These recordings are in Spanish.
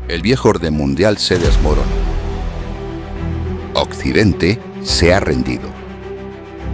El viejo orden mundial se desmoronó. Occidente se ha rendido.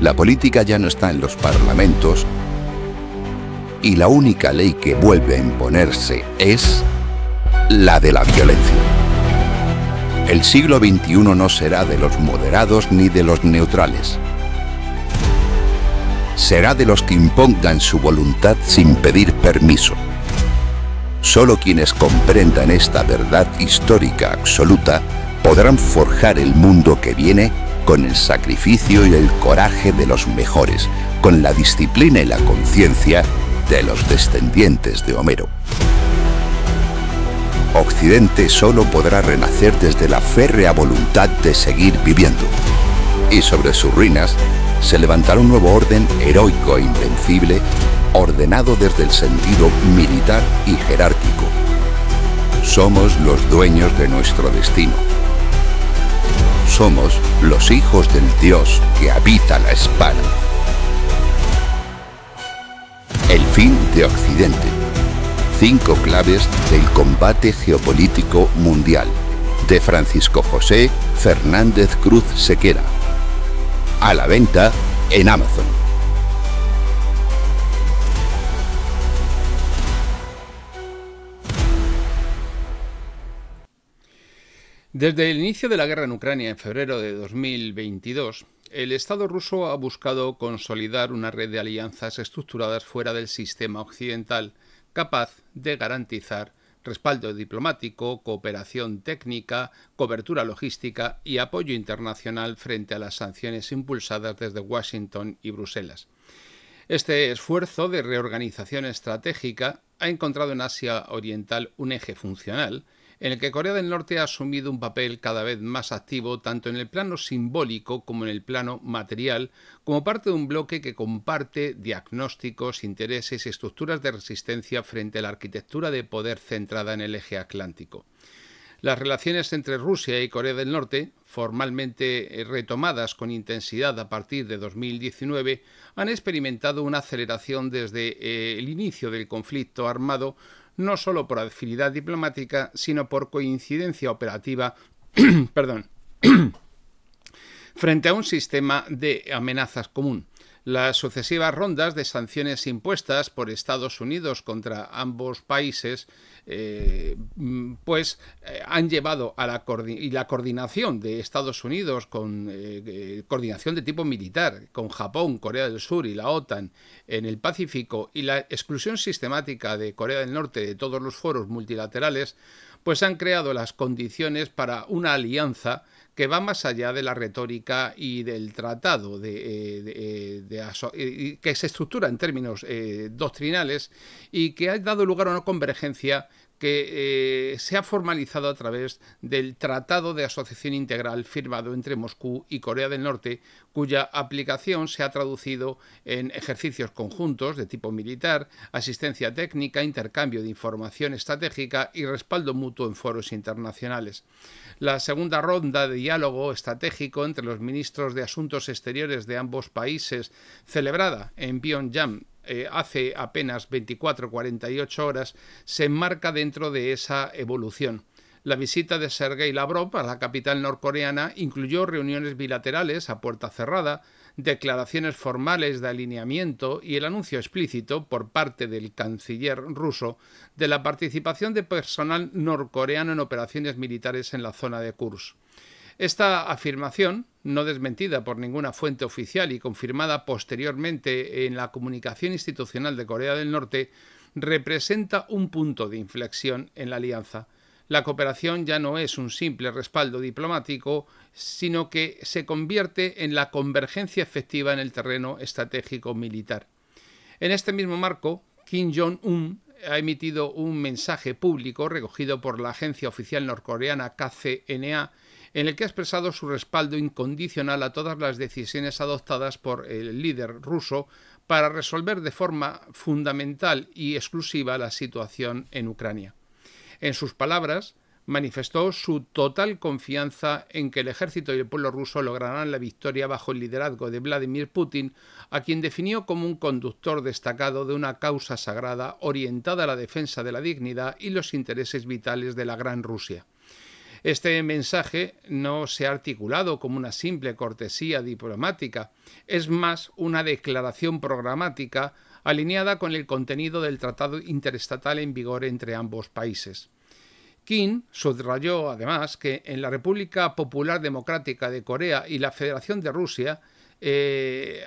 La política ya no está en los parlamentos y la única ley que vuelve a imponerse es la de la violencia. El siglo XXI no será de los moderados ni de los neutrales. Será de los que impongan su voluntad sin pedir permiso. Solo quienes comprendan esta verdad histórica absoluta podrán forjar el mundo que viene con el sacrificio y el coraje de los mejores, con la disciplina y la conciencia de los descendientes de Homero. Occidente solo podrá renacer desde la férrea voluntad de seguir viviendo. Y sobre sus ruinas se levantará un nuevo orden heroico e invencible, ordenado desde el sentido militar y jerárquico. Somos los dueños de nuestro destino. Somos los hijos del Dios que habita la espada. El fin de Occidente. 5 claves del combate geopolítico mundial. De Francisco José Fernández Cruz Sequera. A la venta en Amazon. Desde el inicio de la guerra en Ucrania en febrero de 2022, el Estado ruso ha buscado consolidar una red de alianzas estructuradas fuera del sistema occidental, capaz de garantizar respaldo diplomático, cooperación técnica, cobertura logística y apoyo internacional frente a las sanciones impulsadas desde Washington y Bruselas. Este esfuerzo de reorganización estratégica ha encontrado en Asia Oriental un eje funcional, en el que Corea del Norte ha asumido un papel cada vez más activo tanto en el plano simbólico como en el plano material, como parte de un bloque que comparte diagnósticos, intereses y estructuras de resistencia frente a la arquitectura de poder centrada en el eje atlántico. Las relaciones entre Rusia y Corea del Norte, formalmente retomadas con intensidad a partir de 2019, han experimentado una aceleración desde el inicio del conflicto armado, no solo por afinidad diplomática, sino por coincidencia operativa frente a un sistema de amenazas común. Las sucesivas rondas de sanciones impuestas por Estados Unidos contra ambos países han llevado a la coordinación de Estados Unidos con coordinación de tipo militar con Japón, Corea del Sur y la OTAN en el Pacífico y la exclusión sistemática de Corea del Norte de todos los foros multilaterales, pues han creado las condiciones para una alianza que va más allá de la retórica y del tratado que se estructura en términos doctrinales y que ha dado lugar a una convergencia que se ha formalizado a través del Tratado de Asociación Integral firmado entre Moscú y Corea del Norte, cuya aplicación se ha traducido en ejercicios conjuntos de tipo militar, asistencia técnica, intercambio de información estratégica y respaldo mutuo en foros internacionales. La segunda ronda de diálogo estratégico entre los ministros de Asuntos Exteriores de ambos países, celebrada en Pyongyang hace apenas 24-48 horas, se enmarca dentro de esa evolución. La visita de Sergei Lavrov a la capital norcoreana incluyó reuniones bilaterales a puerta cerrada, declaraciones formales de alineamiento y el anuncio explícito por parte del canciller ruso de la participación de personal norcoreano en operaciones militares en la zona de Kursk. Esta afirmación, no desmentida por ninguna fuente oficial y confirmada posteriormente en la comunicación institucional de Corea del Norte, representa un punto de inflexión en la alianza. La cooperación ya no es un simple respaldo diplomático, sino que se convierte en la convergencia efectiva en el terreno estratégico militar. En este mismo marco, Kim Jong-un ha emitido un mensaje público recogido por la agencia oficial norcoreana KCNA, en el que ha expresado su respaldo incondicional a todas las decisiones adoptadas por el líder ruso para resolver de forma fundamental y exclusiva la situación en Ucrania. En sus palabras, manifestó su total confianza en que el ejército y el pueblo ruso lograrán la victoria bajo el liderazgo de Vladimir Putin, a quien definió como un conductor destacado de una causa sagrada orientada a la defensa de la dignidad y los intereses vitales de la Gran Rusia. Este mensaje no se ha articulado como una simple cortesía diplomática, es más una declaración programática alineada con el contenido del tratado interestatal en vigor entre ambos países. Kim subrayó además que en la República Popular Democrática de Corea y la Federación de Rusia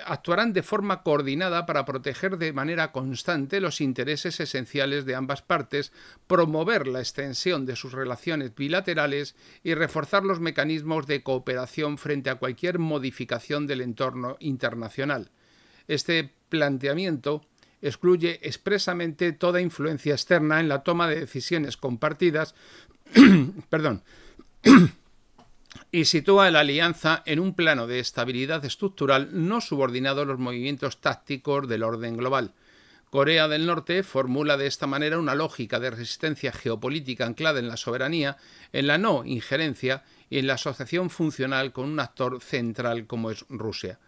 actuarán de forma coordinada para proteger de manera constante los intereses esenciales de ambas partes, promover la extensión de sus relaciones bilaterales y reforzar los mecanismos de cooperación frente a cualquier modificación del entorno internacional. Este planteamiento excluye expresamente toda influencia externa en la toma de decisiones compartidas y sitúa a la alianza en un plano de estabilidad estructural no subordinado a los movimientos tácticos del orden global. Corea del Norte formula de esta manera una lógica de resistencia geopolítica anclada en la soberanía, en la no injerencia y en la asociación funcional con un actor central como es Rusia.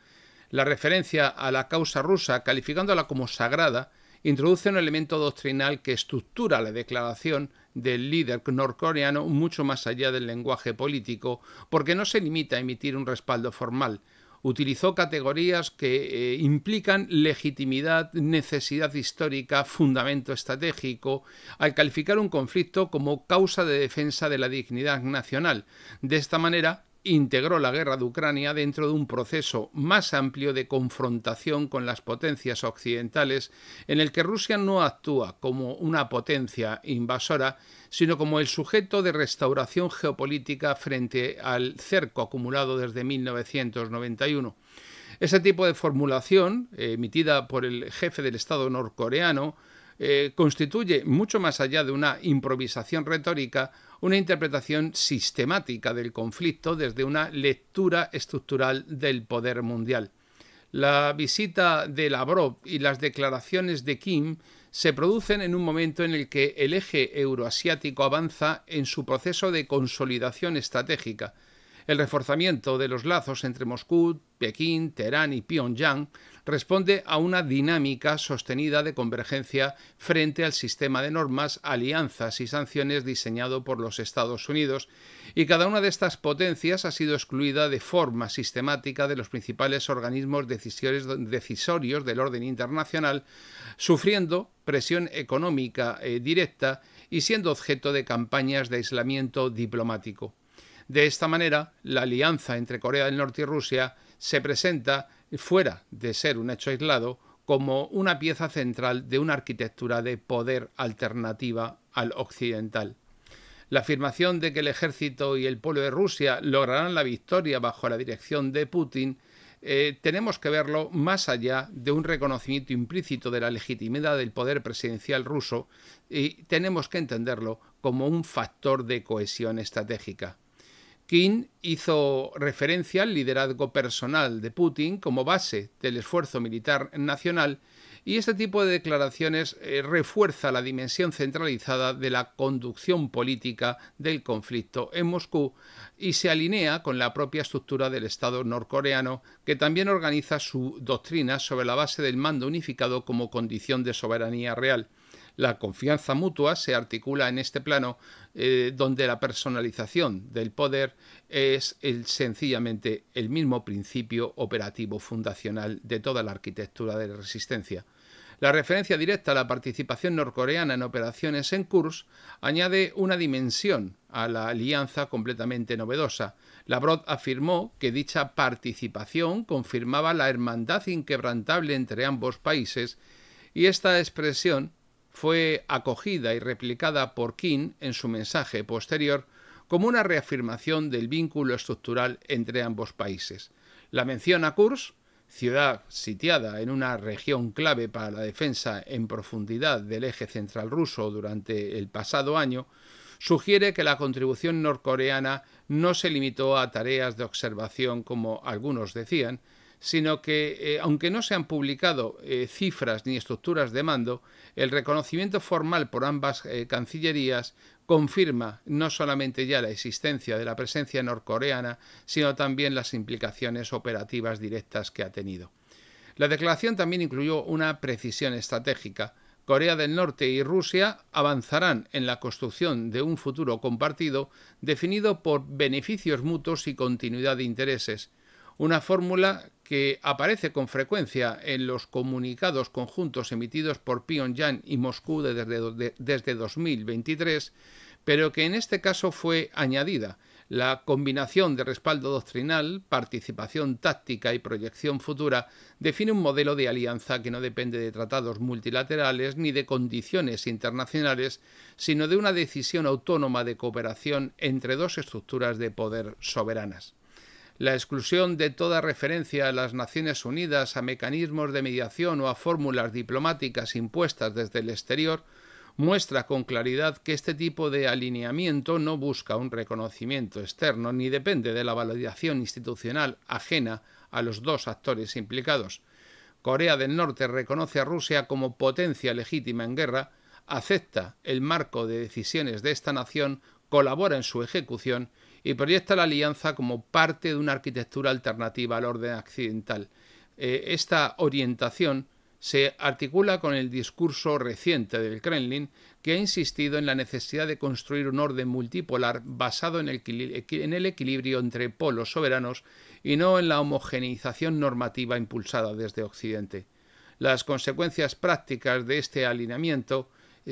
La referencia a la causa rusa, calificándola como sagrada, introduce un elemento doctrinal que estructura la declaración del líder norcoreano mucho más allá del lenguaje político, porque no se limita a emitir un respaldo formal. Utilizó categorías que implican legitimidad, necesidad histórica, fundamento estratégico, al calificar un conflicto como causa de defensa de la dignidad nacional. De esta manera, integró la guerra de Ucrania dentro de un proceso más amplio de confrontación con las potencias occidentales, en el que Rusia no actúa como una potencia invasora, sino como el sujeto de restauración geopolítica frente al cerco acumulado desde 1991. Ese tipo de formulación, emitida por el jefe del Estado norcoreano, constituye, mucho más allá de una improvisación retórica, una interpretación sistemática del conflicto desde una lectura estructural del poder mundial. La visita de Lavrov y las declaraciones de Kim se producen en un momento en el que el eje euroasiático avanza en su proceso de consolidación estratégica. El reforzamiento de los lazos entre Moscú, Pekín, Teherán y Pyongyang responde a una dinámica sostenida de convergencia frente al sistema de normas, alianzas y sanciones diseñado por los Estados Unidos, y cada una de estas potencias ha sido excluida de forma sistemática de los principales organismos decisorios del orden internacional, sufriendo presión económica directa y siendo objeto de campañas de aislamiento diplomático. De esta manera, la alianza entre Corea del Norte y Rusia se presenta, fuera de ser un hecho aislado, como una pieza central de una arquitectura de poder alternativa al occidental. La afirmación de que el ejército y el pueblo de Rusia lograrán la victoria bajo la dirección de Putin tenemos que verlo más allá de un reconocimiento implícito de la legitimidad del poder presidencial ruso y tenemos que entenderlo como un factor de cohesión estratégica. Kim hizo referencia al liderazgo personal de Putin como base del esfuerzo militar nacional y este tipo de declaraciones refuerza la dimensión centralizada de la conducción política del conflicto en Moscú y se alinea con la propia estructura del Estado norcoreano, que también organiza su doctrina sobre la base del mando unificado como condición de soberanía real. La confianza mutua se articula en este plano donde la personalización del poder es sencillamente el mismo principio operativo fundacional de toda la arquitectura de la resistencia. La referencia directa a la participación norcoreana en operaciones en Kursk añade una dimensión a la alianza completamente novedosa. Lavrov afirmó que dicha participación confirmaba la hermandad inquebrantable entre ambos países y esta expresión fue acogida y replicada por Kim en su mensaje posterior como una reafirmación del vínculo estructural entre ambos países. La mención a Kursk, ciudad sitiada en una región clave para la defensa en profundidad del eje central ruso durante el pasado año, sugiere que la contribución norcoreana no se limitó a tareas de observación como algunos decían, sino que, aunque no se han publicado cifras ni estructuras de mando, el reconocimiento formal por ambas cancillerías confirma no solamente ya la existencia de la presencia norcoreana, sino también las implicaciones operativas directas que ha tenido. La declaración también incluyó una precisión estratégica. Corea del Norte y Rusia avanzarán en la construcción de un futuro compartido definido por beneficios mutuos y continuidad de intereses, una fórmula que aparece con frecuencia en los comunicados conjuntos emitidos por Pyongyang y Moscú desde 2023, pero que en este caso fue añadida. La combinación de respaldo doctrinal, participación táctica y proyección futura define un modelo de alianza que no depende de tratados multilaterales ni de condiciones internacionales, sino de una decisión autónoma de cooperación entre dos estructuras de poder soberanas. La exclusión de toda referencia a las Naciones Unidas, a mecanismos de mediación o a fórmulas diplomáticas impuestas desde el exterior muestra con claridad que este tipo de alineamiento no busca un reconocimiento externo ni depende de la validación institucional ajena a los dos actores implicados. Corea del Norte reconoce a Rusia como potencia legítima en guerra, acepta el marco de decisiones de esta nación, colabora en su ejecución y proyecta la alianza como parte de una arquitectura alternativa al orden occidental. Esta orientación se articula con el discurso reciente del Kremlin, que ha insistido en la necesidad de construir un orden multipolar basado en el equilibrio entre polos soberanos y no en la homogeneización normativa impulsada desde Occidente. Las consecuencias prácticas de este alineamiento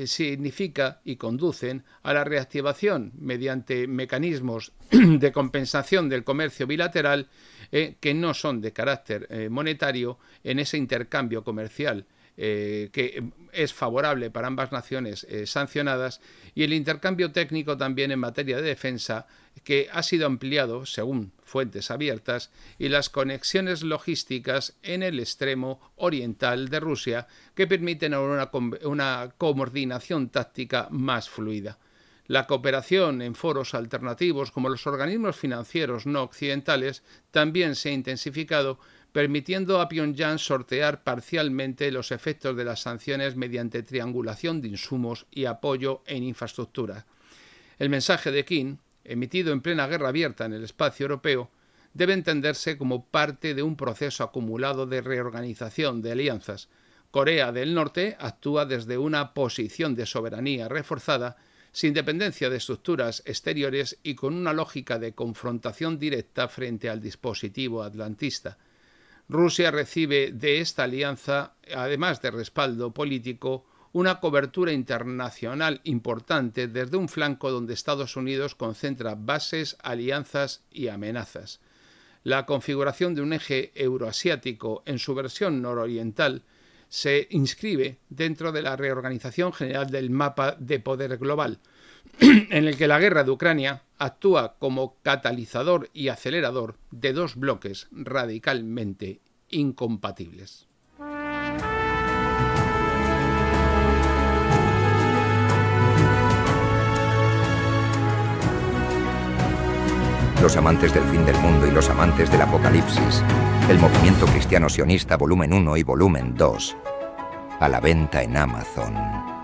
significa y conducen a la reactivación mediante mecanismos de compensación del comercio bilateral que no son de carácter monetario en ese intercambio comercial que es favorable para ambas naciones sancionadas, y el intercambio técnico también en materia de defensa, que ha sido ampliado según fuentes abiertas, y las conexiones logísticas en el extremo oriental de Rusia, que permiten una coordinación táctica más fluida. La cooperación en foros alternativos como los organismos financieros no occidentales también se ha intensificado, permitiendo a Pyongyang sortear parcialmente los efectos de las sanciones mediante triangulación de insumos y apoyo en infraestructura. El mensaje de Kim, emitido en plena guerra abierta en el espacio europeo, debe entenderse como parte de un proceso acumulado de reorganización de alianzas. Corea del Norte actúa desde una posición de soberanía reforzada, sin dependencia de estructuras exteriores y con una lógica de confrontación directa frente al dispositivo atlantista. Rusia recibe de esta alianza, además de respaldo político, una cobertura internacional importante desde un flanco donde Estados Unidos concentra bases, alianzas y amenazas. La configuración de un eje euroasiático en su versión nororiental se inscribe dentro de la reorganización general del mapa de poder global, en el que la guerra de Ucrania actúa como catalizador y acelerador de dos bloques radicalmente incompatibles. Los amantes del fin del mundo y los amantes del apocalipsis. El movimiento cristiano sionista volumen 1 y volumen 2. A la venta en Amazon.